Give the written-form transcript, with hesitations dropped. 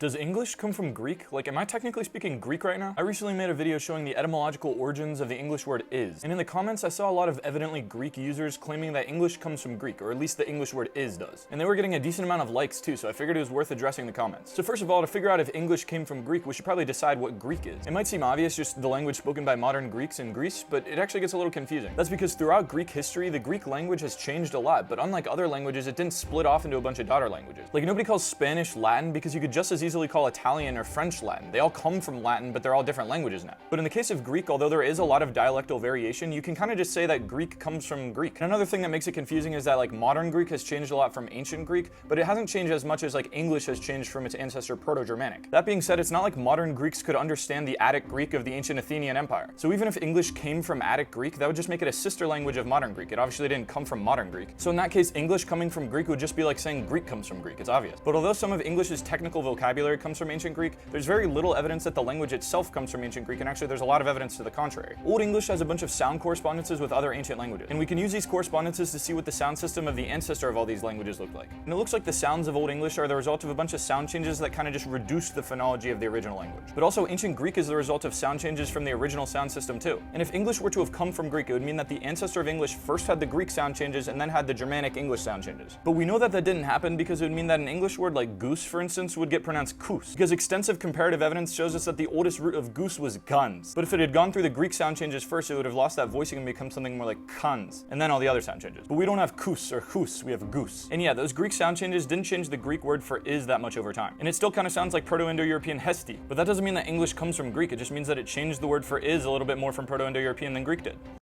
Does English come from Greek? Like, am I technically speaking Greek right now? I recently made a video showing the etymological origins of the English word is, and in the comments I saw a lot of evidently Greek users claiming that English comes from Greek, or at least the English word is does. And they were getting a decent amount of likes too, so I figured it was worth addressing the comments. So first of all, to figure out if English came from Greek, we should probably decide what Greek is. It might seem obvious, just the language spoken by modern Greeks in Greece, but it actually gets a little confusing. That's because throughout Greek history, the Greek language has changed a lot, but unlike other languages, it didn't split off into a bunch of daughter languages. Like, nobody calls Spanish Latin because you could just as easily call Italian or French Latin. They all come from Latin, but they're all different languages now. But in the case of Greek, although there is a lot of dialectal variation, you can kind of just say that Greek comes from Greek. And another thing that makes it confusing is that like modern Greek has changed a lot from ancient Greek, but it hasn't changed as much as like English has changed from its ancestor Proto-Germanic. That being said, it's not like modern Greeks could understand the Attic Greek of the ancient Athenian Empire. So even if English came from Attic Greek, that would just make it a sister language of modern Greek. It obviously didn't come from modern Greek. So in that case, English coming from Greek would just be like saying Greek comes from Greek. It's obvious. But although some of English's technical vocabulary comes from ancient Greek, there's very little evidence that the language itself comes from ancient Greek, and actually there's a lot of evidence to the contrary. Old English has a bunch of sound correspondences with other ancient languages, and we can use these correspondences to see what the sound system of the ancestor of all these languages looked like. And it looks like the sounds of Old English are the result of a bunch of sound changes that kind of just reduced the phonology of the original language. But also ancient Greek is the result of sound changes from the original sound system too. And if English were to have come from Greek, it would mean that the ancestor of English first had the Greek sound changes and then had the Germanic English sound changes. But we know that that didn't happen because it would mean that an English word like goose, for instance, would get pronounced koos, because extensive comparative evidence shows us that the oldest root of goose was guns. But if it had gone through the Greek sound changes first, it would have lost that voicing and become something more like kans, and then all the other sound changes. But we don't have koos or hoos, we have goose. And yeah, those Greek sound changes didn't change the Greek word for is that much over time. And it still kind of sounds like Proto-Indo-European hesti, but that doesn't mean that English comes from Greek, it just means that it changed the word for is a little bit more from Proto-Indo-European than Greek did.